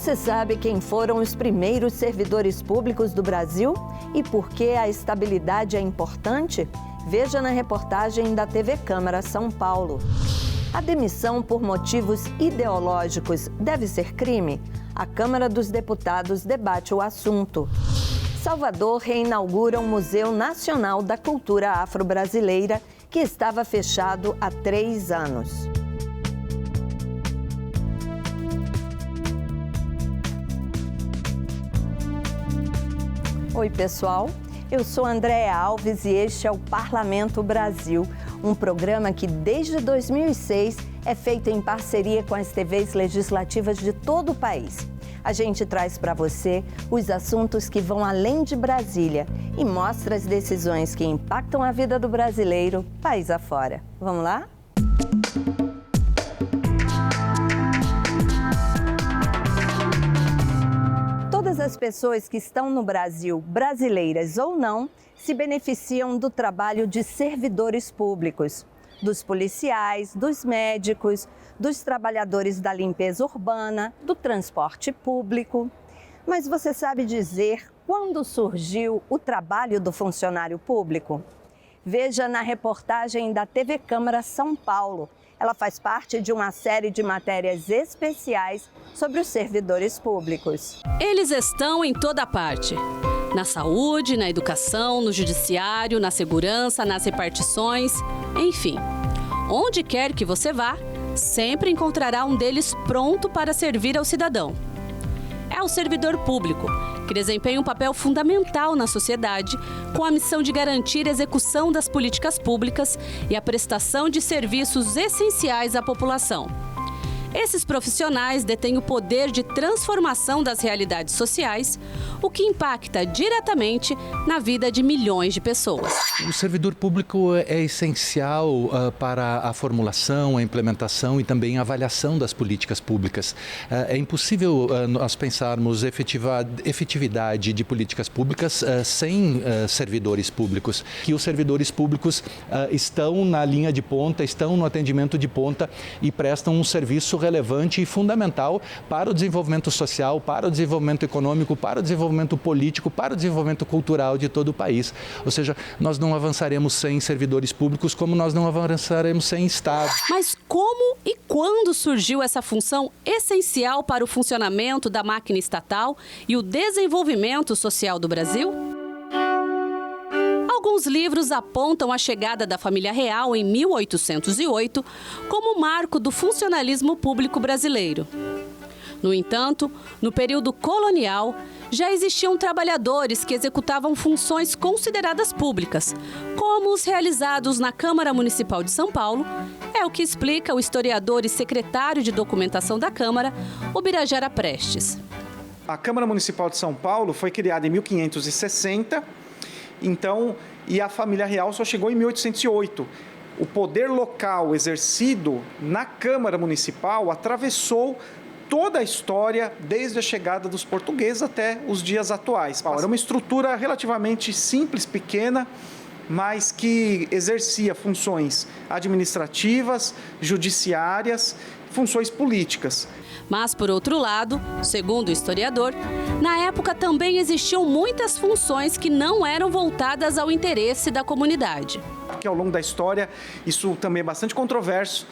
Você sabe quem foram os primeiros servidores públicos do Brasil e por que a estabilidade é importante? Veja na reportagem da TV Câmara São Paulo. A demissão por motivos ideológicos deve ser crime? A Câmara dos Deputados debate o assunto. Salvador reinaugura o Museu Nacional da Cultura Afro-Brasileira, que estava fechado há 3 anos. Oi, pessoal. Eu sou Andréa Alves e este é o Parlamento Brasil, um programa que desde 2006 é feito em parceria com as TVs legislativas de todo o país. A gente traz para você os assuntos que vão além de Brasília e mostra as decisões que impactam a vida do brasileiro país afora. Vamos lá? Todas as pessoas que estão no Brasil, brasileiras ou não, se beneficiam do trabalho de servidores públicos, dos policiais, dos médicos, dos trabalhadores da limpeza urbana, do transporte público. Mas você sabe dizer quando surgiu o trabalho do funcionário público? Veja na reportagem da TV Câmara São Paulo. Ela faz parte de uma série de matérias especiais sobre os servidores públicos. Eles estão em toda parte. Na saúde, na educação, no judiciário, na segurança, nas repartições, enfim. Onde quer que você vá, sempre encontrará um deles pronto para servir ao cidadão. É o servidor público, que desempenha um papel fundamental na sociedade, com a missão de garantir a execução das políticas públicas e a prestação de serviços essenciais à população. Esses profissionais detêm o poder de transformação das realidades sociais, o que impacta diretamente na vida de milhões de pessoas. O servidor público é essencial para a formulação, a implementação e também a avaliação das políticas públicas. É impossível nós pensarmos efetividade de políticas públicas sem servidores públicos. Que os servidores públicos estão na linha de ponta, estão no atendimento de ponta e prestam um serviço relevante e fundamental para o desenvolvimento social, para o desenvolvimento econômico, para o desenvolvimento político, para o desenvolvimento cultural de todo o país. Ou seja, nós não avançaremos sem servidores públicos como nós não avançaremos sem Estado. Mas como e quando surgiu essa função essencial para o funcionamento da máquina estatal e o desenvolvimento social do Brasil? Alguns livros apontam a chegada da família real em 1808 como marco do funcionalismo público brasileiro. No entanto, no período colonial, já existiam trabalhadores que executavam funções consideradas públicas, como os realizados na Câmara Municipal de São Paulo, é o que explica o historiador e secretário de Documentação da Câmara, Ubirajara Prestes. A Câmara Municipal de São Paulo foi criada em 1560, e a família real só chegou em 1808. O poder local exercido na Câmara Municipal atravessou toda a história, desde a chegada dos portugueses até os dias atuais. Era uma estrutura relativamente simples, pequena, mas que exercia funções administrativas, judiciárias, funções políticas. Mas, por outro lado, segundo o historiador, na época também existiam muitas funções que não eram voltadas ao interesse da comunidade. Porque ao longo da história, isso também é bastante controverso,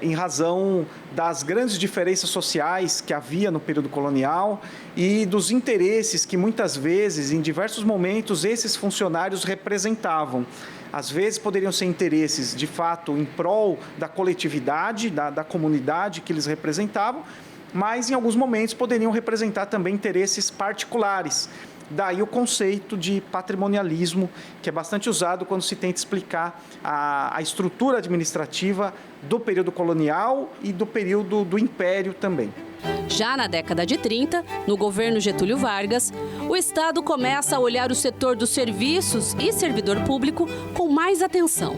em razão das grandes diferenças sociais que havia no período colonial e dos interesses que muitas vezes, em diversos momentos, esses funcionários representavam. Às vezes poderiam ser interesses, de fato, em prol da coletividade, da comunidade que eles representavam, mas em alguns momentos poderiam representar também interesses particulares. Daí o conceito de patrimonialismo, que é bastante usado quando se tenta explicar a estrutura administrativa do período colonial e do período do Império também. Já na década de 30, no governo Getúlio Vargas, o Estado começa a olhar o setor dos serviços e servidor público com mais atenção.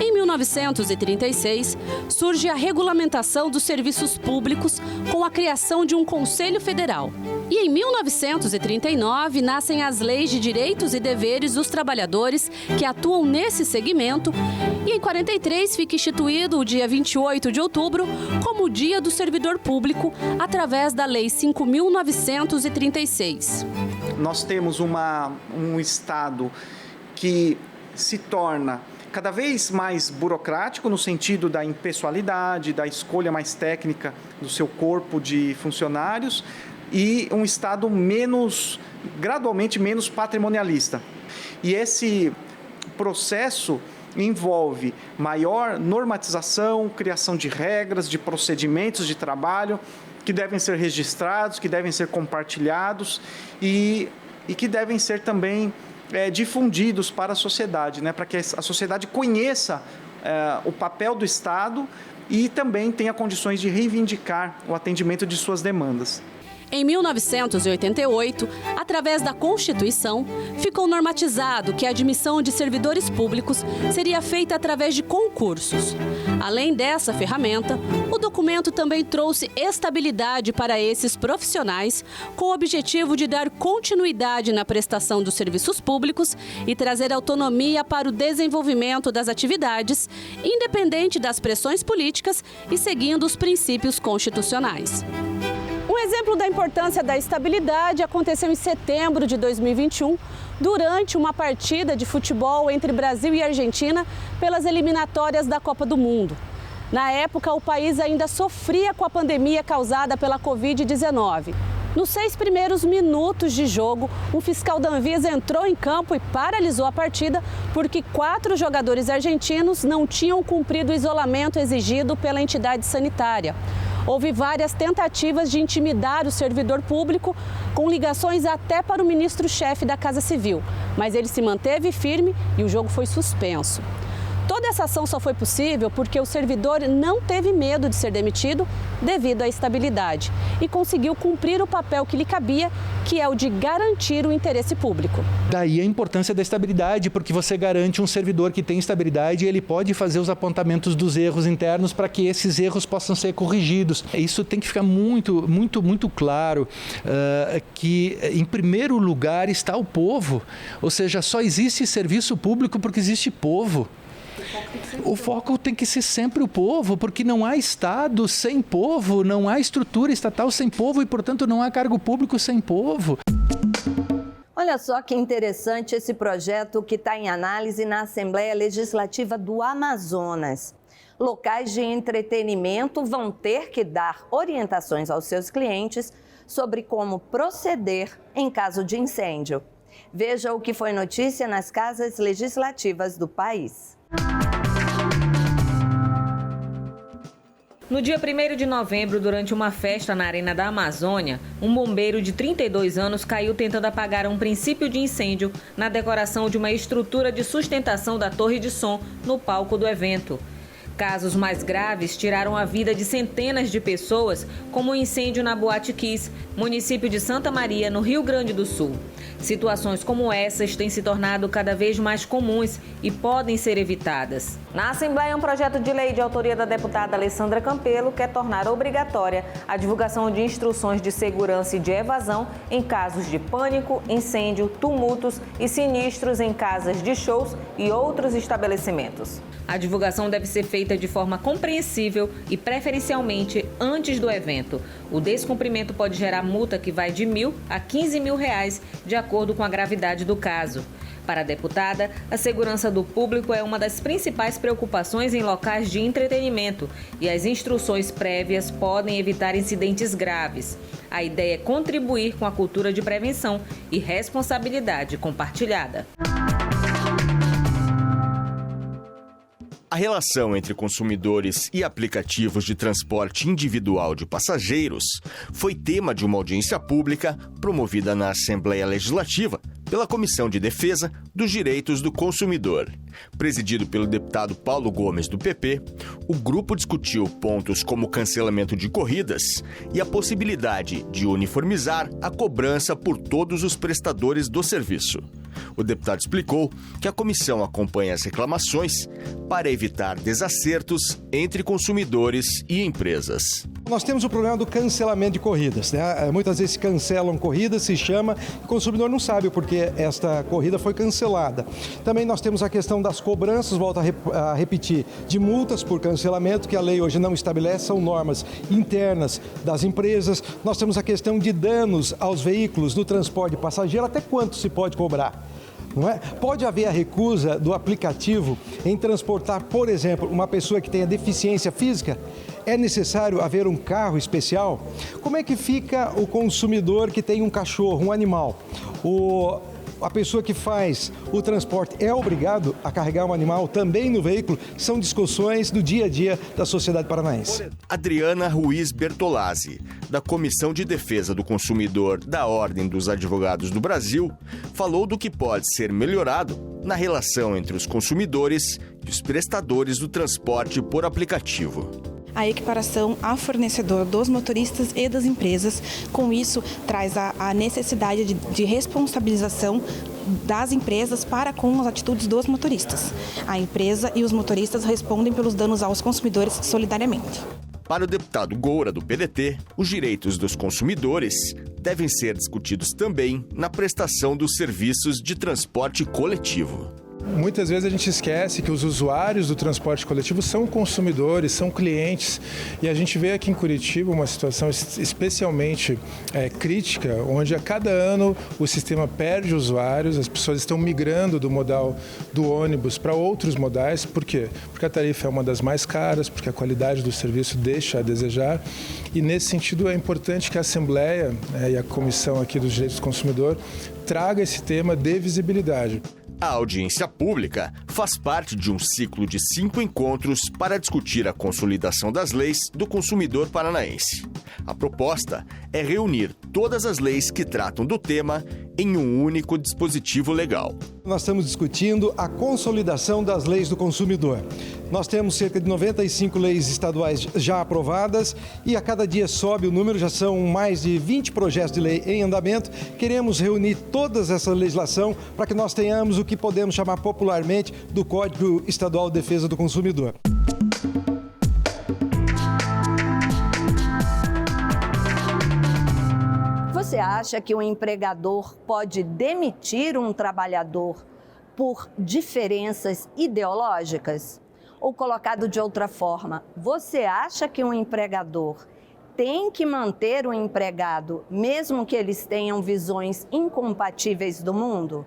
Em 1936, surge a regulamentação dos serviços públicos com a criação de um Conselho Federal. E em 1939 nascem as Leis de Direitos e Deveres dos Trabalhadores que atuam nesse segmento. E em 43 fica instituído o dia 28 de outubro como o Dia do Servidor Público, através da Lei 5.936. Nós temos um Estado que se torna cada vez mais burocrático no sentido da impessoalidade, da escolha mais técnica do seu corpo de funcionários, e um Estado gradualmente menos patrimonialista. E esse processo envolve maior normatização, criação de regras, de procedimentos de trabalho que devem ser registrados, que devem ser compartilhados e que devem ser também difundidos para a sociedade, para que a sociedade conheça o papel do Estado e também tenha condições de reivindicar o atendimento de suas demandas. Em 1988, através da Constituição, ficou normatizado que a admissão de servidores públicos seria feita através de concursos. Além dessa ferramenta, o documento também trouxe estabilidade para esses profissionais, com o objetivo de dar continuidade na prestação dos serviços públicos e trazer autonomia para o desenvolvimento das atividades, independente das pressões políticas e seguindo os princípios constitucionais. Um exemplo da importância da estabilidade aconteceu em setembro de 2021, durante uma partida de futebol entre Brasil e Argentina pelas eliminatórias da Copa do Mundo. Na época, o país ainda sofria com a pandemia causada pela Covid-19. Nos 6 primeiros minutos de jogo, um fiscal da Anvisa entrou em campo e paralisou a partida porque 4 jogadores argentinos não tinham cumprido o isolamento exigido pela entidade sanitária. Houve várias tentativas de intimidar o servidor público, com ligações até para o ministro-chefe da Casa Civil, mas ele se manteve firme e o jogo foi suspenso. Toda essa ação só foi possível porque o servidor não teve medo de ser demitido devido à estabilidade e conseguiu cumprir o papel que lhe cabia, que é o de garantir o interesse público. Daí a importância da estabilidade, porque você garante um servidor que tem estabilidade e ele pode fazer os apontamentos dos erros internos para que esses erros possam ser corrigidos. Isso tem que ficar muito, muito, muito claro, que em primeiro lugar está o povo, ou seja, só existe serviço público porque existe povo. O foco tem que ser sempre o povo, porque não há Estado sem povo, não há estrutura estatal sem povo e, portanto, não há cargo público sem povo. Olha só que interessante esse projeto que está em análise na Assembleia Legislativa do Amazonas. Locais de entretenimento vão ter que dar orientações aos seus clientes sobre como proceder em caso de incêndio. Veja o que foi notícia nas casas legislativas do país. No dia 1º de novembro, durante uma festa na Arena da Amazônia, um bombeiro de 32 anos caiu tentando apagar um princípio de incêndio na decoração de uma estrutura de sustentação da torre de som no palco do evento. Casos mais graves tiraram a vida de centenas de pessoas, como o incêndio na Boate Kiss, município de Santa Maria, no Rio Grande do Sul. Situações como essas têm se tornado cada vez mais comuns e podem ser evitadas. Na Assembleia, um projeto de lei de autoria da deputada Alessandra Campelo quer tornar obrigatória a divulgação de instruções de segurança e de evasão em casos de pânico, incêndio, tumultos e sinistros em casas de shows e outros estabelecimentos. A divulgação deve ser feita de forma compreensível e preferencialmente antes do evento. O descumprimento pode gerar multa que vai de R$ 1.000 a R$ 15.000, de acordo com a gravidade do caso. Para a deputada, a segurança do público é uma das principais preocupações em locais de entretenimento e as instruções prévias podem evitar incidentes graves. A ideia é contribuir com a cultura de prevenção e responsabilidade compartilhada. A relação entre consumidores e aplicativos de transporte individual de passageiros foi tema de uma audiência pública promovida na Assembleia Legislativa pela Comissão de Defesa dos Direitos do Consumidor. Presidido pelo deputado Paulo Gomes, do PP, o grupo discutiu pontos como o cancelamento de corridas e a possibilidade de uniformizar a cobrança por todos os prestadores do serviço. O deputado explicou que a comissão acompanha as reclamações para evitar desacertos entre consumidores e empresas. Nós temos o problema do cancelamento de corridas, né? Muitas vezes cancelam corridas, se chama, o consumidor não sabe porque esta corrida foi cancelada. Também nós temos a questão das cobranças, volto a repetir, de multas por cancelamento, que a lei hoje não estabelece, são normas internas das empresas. Nós temos a questão de danos aos veículos do transporte passageiro, até quanto se pode cobrar? Não é? Pode haver a recusa do aplicativo em transportar, por exemplo, uma pessoa que tenha deficiência física? É necessário haver um carro especial? Como é que fica o consumidor que tem um cachorro, um animal? A pessoa que faz o transporte é obrigado a carregar um animal também no veículo? São discussões do dia a dia da sociedade paranaense. Adriana Ruiz Bertolazzi, da Comissão de Defesa do Consumidor da Ordem dos Advogados do Brasil, falou do que pode ser melhorado na relação entre os consumidores e os prestadores do transporte por aplicativo. A equiparação a fornecedor dos motoristas e das empresas. Com isso, traz a necessidade de responsabilização das empresas para com as atitudes dos motoristas. A empresa e os motoristas respondem pelos danos aos consumidores solidariamente. Para o deputado Goura, do PDT, os direitos dos consumidores devem ser discutidos também na prestação dos serviços de transporte coletivo. Muitas vezes a gente esquece que os usuários do transporte coletivo são consumidores, são clientes, e a gente vê aqui em Curitiba uma situação especialmente crítica, onde a cada ano o sistema perde usuários, as pessoas estão migrando do modal do ônibus para outros modais. Por quê? Porque a tarifa é uma das mais caras, porque a qualidade do serviço deixa a desejar, e nesse sentido é importante que a Assembleia e a Comissão aqui dos Direitos do Consumidor traga esse tema de visibilidade. A audiência pública faz parte de um ciclo de 5 encontros para discutir a consolidação das leis do consumidor paranaense. A proposta é reunir todas as leis que tratam do tema em um único dispositivo legal. Nós estamos discutindo a consolidação das leis do consumidor. Nós temos cerca de 95 leis estaduais já aprovadas e a cada dia sobe o número, já são mais de 20 projetos de lei em andamento. Queremos reunir toda essa legislação para que nós tenhamos o que podemos chamar popularmente do Código Estadual de Defesa do Consumidor. Você acha que o empregador pode demitir um trabalhador por diferenças ideológicas? Ou colocado de outra forma, você acha que um empregador tem que manter o empregado mesmo que eles tenham visões incompatíveis do mundo?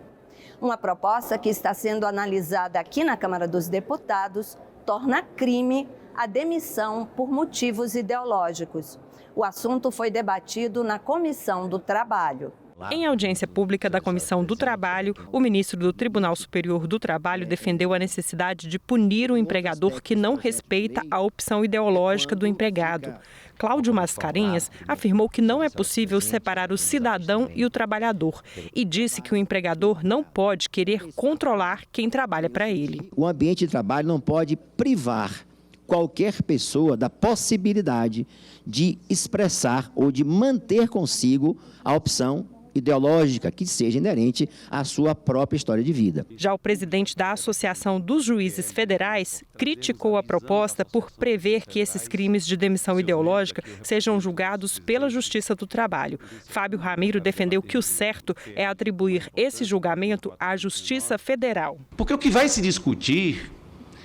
Uma proposta que está sendo analisada aqui na Câmara dos Deputados torna crime a demissão por motivos ideológicos. O assunto foi debatido na Comissão do Trabalho. Em audiência pública da Comissão do Trabalho, o ministro do Tribunal Superior do Trabalho defendeu a necessidade de punir o empregador que não respeita a opção ideológica do empregado. Cláudio Mascarenhas afirmou que não é possível separar o cidadão e o trabalhador e disse que o empregador não pode querer controlar quem trabalha para ele. O ambiente de trabalho não pode privar qualquer pessoa da possibilidade de expressar ou de manter consigo a opção ideológica que seja inerente à sua própria história de vida. Já o presidente da Associação dos Juízes Federais criticou a proposta por prever que esses crimes de demissão ideológica sejam julgados pela Justiça do Trabalho. Fábio Ramiro defendeu que o certo é atribuir esse julgamento à Justiça Federal. Porque o que vai se discutir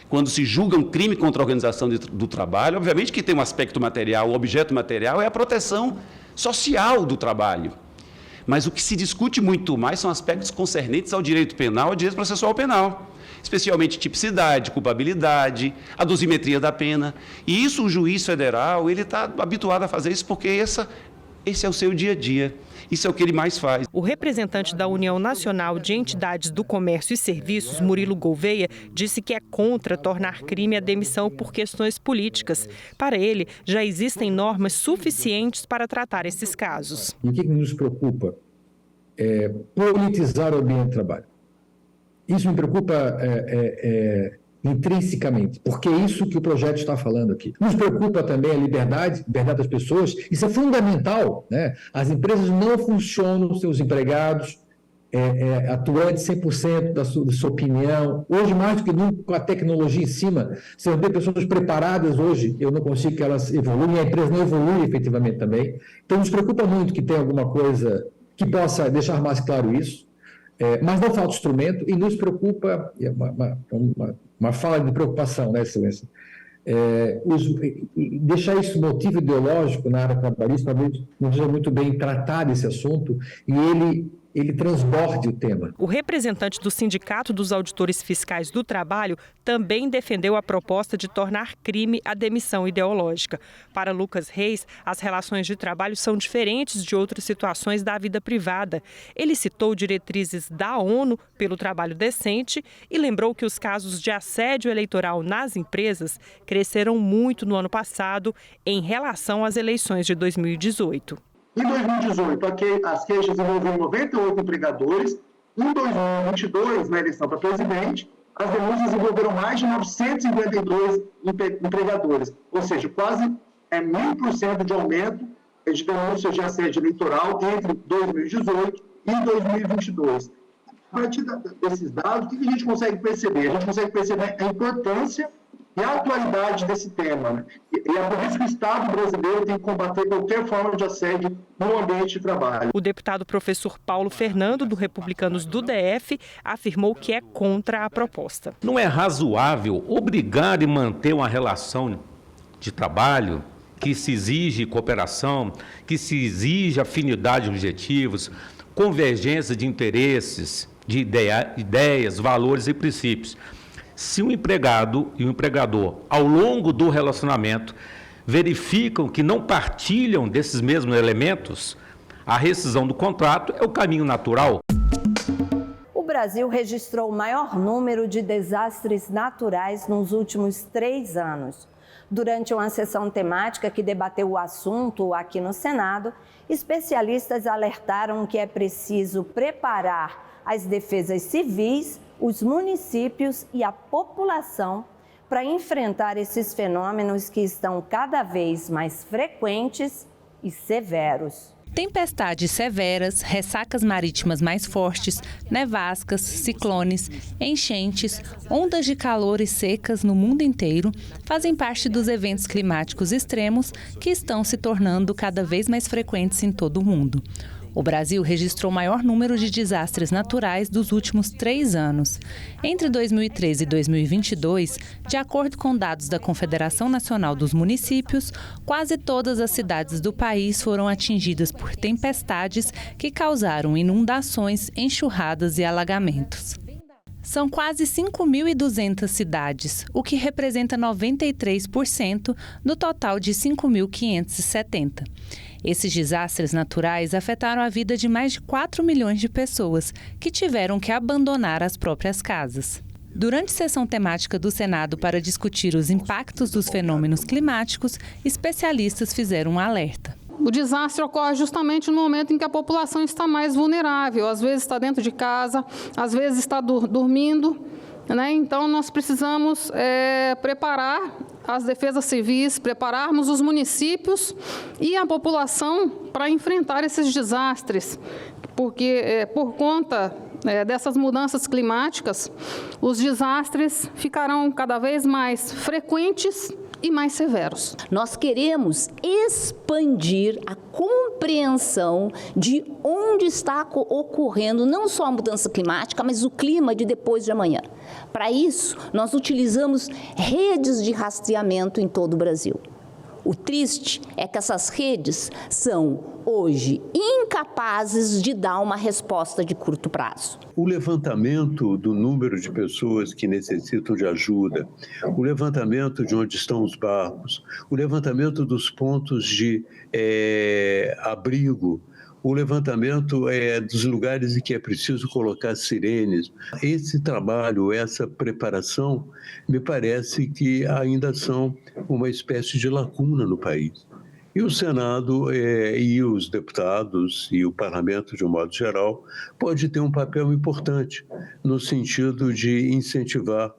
quando se julga um crime contra a organização do trabalho, obviamente que tem um aspecto material, o objeto material é a proteção social do trabalho. Mas o que se discute muito mais são aspectos concernentes ao direito penal, ao direito processual penal, especialmente tipicidade, culpabilidade, a dosimetria da pena. E isso o juiz federal, ele está habituado a fazer isso porque esse é o seu dia a dia. Isso é o que ele mais faz. O representante da União Nacional de Entidades do Comércio e Serviços, Murilo Gouveia, disse que é contra tornar crime a demissão por questões políticas. Para ele, já existem normas suficientes para tratar esses casos. E o que nos preocupa é politizar o ambiente de trabalho. Isso me preocupa intrinsecamente, porque é isso que o projeto está falando aqui. Nos preocupa também a liberdade das pessoas, isso é fundamental, né? As empresas não funcionam, seus empregados atuante 100% da sua opinião. Hoje, mais do que nunca, com a tecnologia em cima, se eu ter pessoas preparadas hoje, eu não consigo que elas evoluem, a empresa não evolui efetivamente também. Então, nos preocupa muito que tenha alguma coisa que possa deixar mais claro isso, mas não falta instrumento, e nos preocupa, uma fala de preocupação, né, Excelência? Deixar isso motivo ideológico na área trabalhista, talvez não seja muito bem tratado esse assunto, e ele transborde o tema. O representante do Sindicato dos Auditores Fiscais do Trabalho também defendeu a proposta de tornar crime a demissão ideológica. Para Lucas Reis, as relações de trabalho são diferentes de outras situações da vida privada. Ele citou diretrizes da ONU pelo trabalho decente e lembrou que os casos de assédio eleitoral nas empresas cresceram muito no ano passado em relação às eleições de 2018. Em 2018, as queixas envolveram 98 empregadores. Em 2022, na eleição para presidente, as denúncias envolveram mais de 952 empregadores. Ou seja, quase 1000% de aumento de denúncias de assédio eleitoral entre 2018 e 2022. A partir desses dados, o que a gente consegue perceber? A gente consegue perceber a importância e a atualidade desse tema, né? E é por isso que o Estado brasileiro tem que combater qualquer forma de assédio no ambiente de trabalho. O deputado professor Paulo Fernando, do Republicanos do DF, afirmou que é contra a proposta. Não é razoável obrigar e manter uma relação de trabalho que se exige cooperação, que se exige afinidade de objetivos, convergência de interesses, de ideias, valores e princípios. Se o empregado e o empregador, ao longo do relacionamento, verificam que não partilham desses mesmos elementos, a rescisão do contrato é o caminho natural. O Brasil registrou o maior número de desastres naturais nos últimos 3 anos. Durante uma sessão temática que debateu o assunto aqui no Senado, especialistas alertaram que é preciso preparar as defesas civis, os municípios e a população para enfrentar esses fenômenos que estão cada vez mais frequentes e severos. Tempestades severas, ressacas marítimas mais fortes, nevascas, ciclones, enchentes, ondas de calor e secas no mundo inteiro fazem parte dos eventos climáticos extremos que estão se tornando cada vez mais frequentes em todo o mundo. O Brasil registrou o maior número de desastres naturais dos últimos 3 anos. Entre 2013 e 2022, de acordo com dados da Confederação Nacional dos Municípios, quase todas as cidades do país foram atingidas por tempestades que causaram inundações, enxurradas e alagamentos. São quase 5.200 cidades, o que representa 93% do total de 5.570. Esses desastres naturais afetaram a vida de mais de 4 milhões de pessoas, que tiveram que abandonar as próprias casas. Durante sessão temática do Senado para discutir os impactos dos fenômenos climáticos, especialistas fizeram um alerta. O desastre ocorre justamente no momento em que a população está mais vulnerável. Às vezes está dentro de casa, às vezes está dormindo, né? Então, nós precisamos preparar as defesas civis, prepararmos os municípios e a população para enfrentar esses desastres, porque por conta dessas mudanças climáticas, os desastres ficarão cada vez mais frequentes e mais severos. Nós queremos expandir a compreensão de onde está ocorrendo não só a mudança climática, mas o clima de depois de amanhã. Para isso, nós utilizamos redes de rastreamento em todo o Brasil. O triste é que essas redes são, hoje, incapazes de dar uma resposta de curto prazo. O levantamento do número de pessoas que necessitam de ajuda, o levantamento de onde estão os barcos, o levantamento dos pontos de abrigo, o levantamento dos lugares em que é preciso colocar sirenes. Esse trabalho, essa preparação, me parece que ainda são uma espécie de lacuna no país. E o Senado e os deputados e o Parlamento, de um modo geral, pode ter um papel importante no sentido de incentivar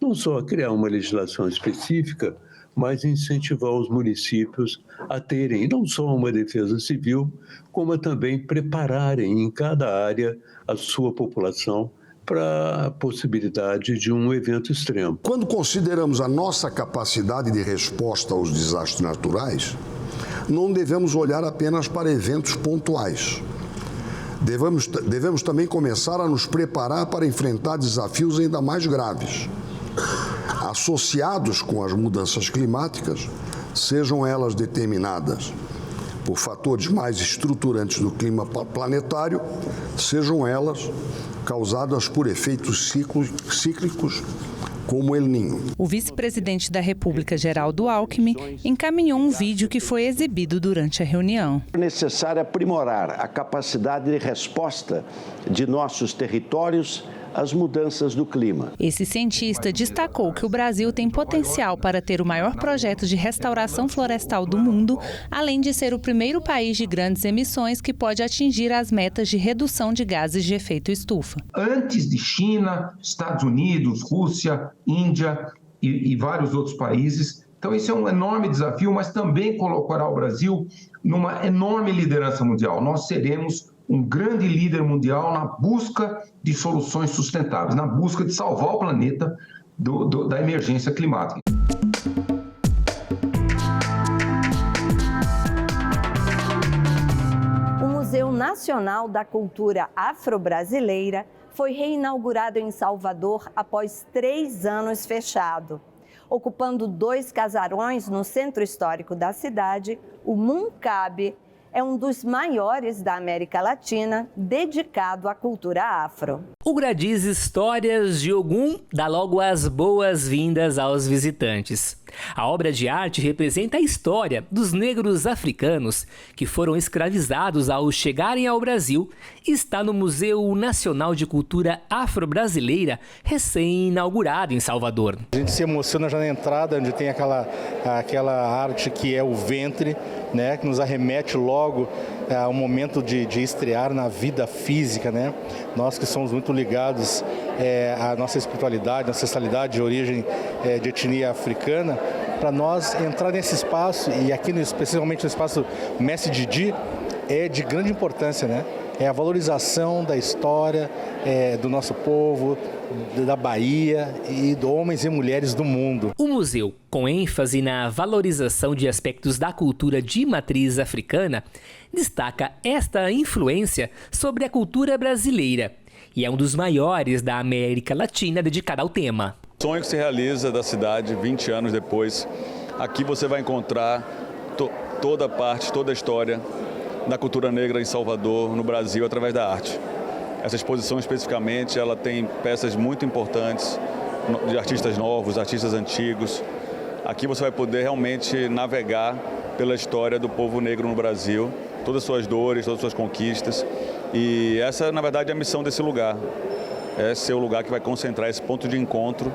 não só a criar uma legislação específica, mas incentivar os municípios a terem não só uma defesa civil, como também prepararem em cada área a sua população para a possibilidade de um evento extremo. Quando consideramos a nossa capacidade de resposta aos desastres naturais, não devemos olhar apenas para eventos pontuais. Devemos também começar a nos preparar para enfrentar desafios ainda mais graves, associados com as mudanças climáticas, sejam elas determinadas por fatores mais estruturantes do clima planetário, sejam elas causadas por efeitos cíclicos, como El Niño. O vice-presidente da República, Geraldo Alckmin, encaminhou um vídeo que foi exibido durante a reunião. É necessário aprimorar a capacidade de resposta de nossos territórios às mudanças do clima. Esse cientista destacou que o Brasil tem potencial para ter o maior projeto de restauração florestal do mundo, além de ser o primeiro país de grandes emissões que pode atingir as metas de redução de gases de efeito estufa. Antes de China, Estados Unidos, Rússia, Índia e vários outros países. Então, isso é um enorme desafio, mas também colocará o Brasil numa enorme liderança mundial. Nós seremos um grande líder mundial na busca de soluções sustentáveis, na busca de salvar o planeta da emergência climática. O Museu Nacional da Cultura Afro-Brasileira foi reinaugurado em Salvador após 3 anos fechado. Ocupando 2 casarões no centro histórico da cidade, o MUNCAB é um dos maiores da América Latina dedicado à cultura afro. O Gradiz Histórias de Ogum dá logo as boas-vindas aos visitantes. A obra de arte representa a história dos negros africanos que foram escravizados ao chegarem ao Brasil e está no Museu Nacional de Cultura Afro-Brasileira, recém-inaugurado em Salvador. A gente se emociona já na entrada, onde tem aquela arte que é o ventre, né, que nos arremete logo ao momento de estrear na vida física, né? Nós que somos muito ligados à nossa espiritualidade, ancestralidade de origem de etnia africana, para nós entrar nesse espaço, e aqui especialmente no espaço Mestre Didi, é de grande importância, né? É a valorização da história do nosso povo, da Bahia e de homens e mulheres do mundo. O museu, com ênfase na valorização de aspectos da cultura de matriz africana, destaca esta influência sobre a cultura brasileira e é um dos maiores da América Latina dedicado ao tema. O sonho que se realiza da cidade 20 anos depois, aqui você vai encontrar toda a parte, toda a história da cultura negra em Salvador, no Brasil, através da arte. Essa exposição especificamente, ela tem peças muito importantes de artistas novos, artistas antigos. Aqui você vai poder realmente navegar pela história do povo negro no Brasil, todas as suas dores, todas as suas conquistas. E essa, na verdade, é a missão desse lugar. É ser o lugar que vai concentrar esse ponto de encontro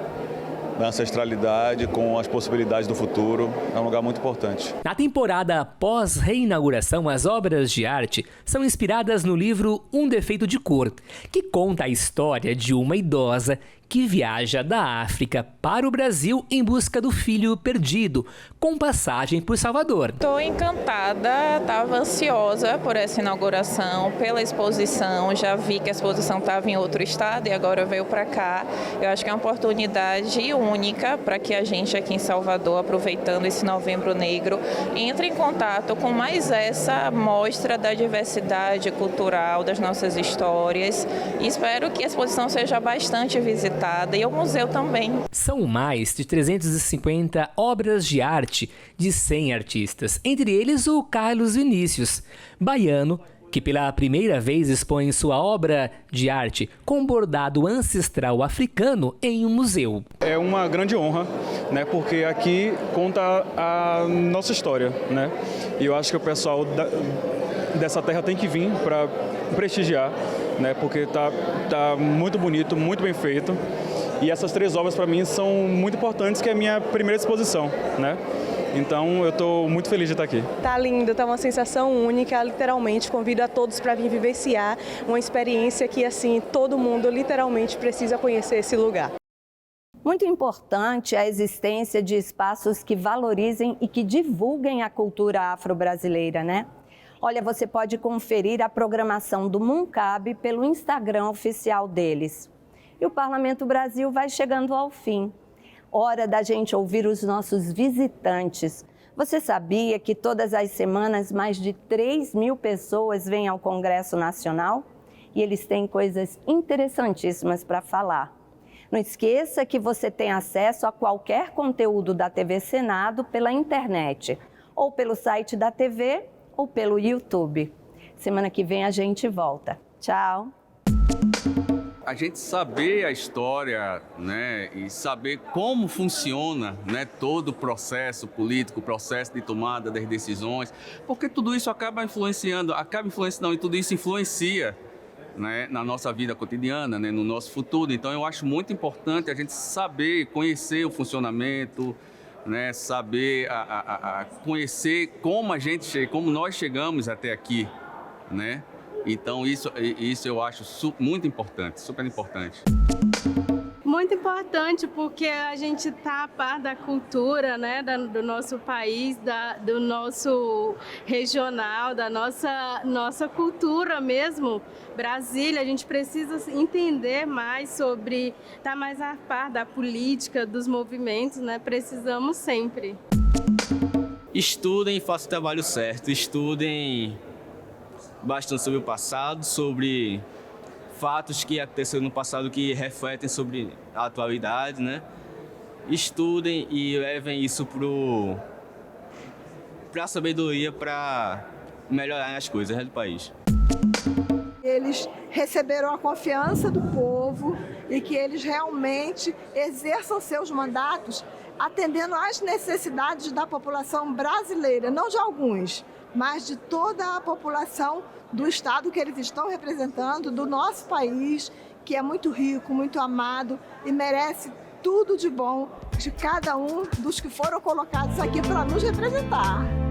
da ancestralidade com as possibilidades do futuro. É um lugar muito importante. Na temporada pós-reinauguração, as obras de arte são inspiradas no livro Um Defeito de Cor, que conta a história de uma idosa que viaja da África para o Brasil em busca do filho perdido, com passagem por Salvador. Estou encantada, estava ansiosa por essa inauguração, pela exposição. Já vi que a exposição estava em outro estado e agora veio para cá. Eu acho que é uma oportunidade única para que a gente aqui em Salvador, aproveitando esse Novembro Negro, entre em contato com mais essa mostra da diversidade cultural, das nossas histórias. E espero que a exposição seja bastante visitada. E o museu também. São mais de 350 obras de arte de 100 artistas, entre eles o Carlos Vinícius, baiano, que pela primeira vez expõe sua obra de arte com bordado ancestral africano em um museu. É uma grande honra, né, porque aqui conta a nossa história, né? E eu acho que o pessoal dessa terra tem que vir para prestigiar, né, porque tá muito bonito, muito bem feito. E essas 3 obras para mim são muito importantes, que é a minha primeira exposição, né? Então eu estou muito feliz de estar aqui. Tá lindo, tá uma sensação única, literalmente. Convido a todos para vir vivenciar uma experiência que assim todo mundo literalmente precisa conhecer esse lugar. Muito importante a existência de espaços que valorizem e que divulguem a cultura afro-brasileira, né? Olha, você pode conferir a programação do MUNCAB pelo Instagram oficial deles. E o Parlamento Brasil vai chegando ao fim. Hora da gente ouvir os nossos visitantes. Você sabia que todas as semanas mais de 3.000 pessoas vêm ao Congresso Nacional? E eles têm coisas interessantíssimas para falar. Não esqueça que você tem acesso a qualquer conteúdo da TV Senado pela internet, ou pelo site da TV, ou pelo YouTube. Semana que vem a gente volta. Tchau! A gente saber a história, né, e saber como funciona, né, todo o processo político, o processo de tomada das decisões, porque tudo isso acaba influenciando e tudo isso influencia, né, na nossa vida cotidiana, né, no nosso futuro. Então eu acho muito importante a gente saber, conhecer o funcionamento, né, saber conhecer como nós chegamos até aqui, né? Então isso eu acho muito importante, super importante. Muito importante porque a gente está a par da cultura, né, do nosso país, do nosso regional, da nossa cultura mesmo. Brasília, a gente precisa entender mais sobre, estar mais a par da política, dos movimentos, né? Precisamos sempre. Estudem e façam o trabalho certo, estudem bastante sobre o passado, sobre fatos que aconteceram no passado que refletem sobre a atualidade, né? Estudem e levem isso para a sabedoria, para melhorar as coisas, né, do país. Eles receberam a confiança do povo e que eles realmente exerçam seus mandatos atendendo às necessidades da população brasileira, não de alguns, mas de toda a população do estado que eles estão representando, do nosso país, que é muito rico, muito amado e merece tudo de bom de cada um dos que foram colocados aqui para nos representar.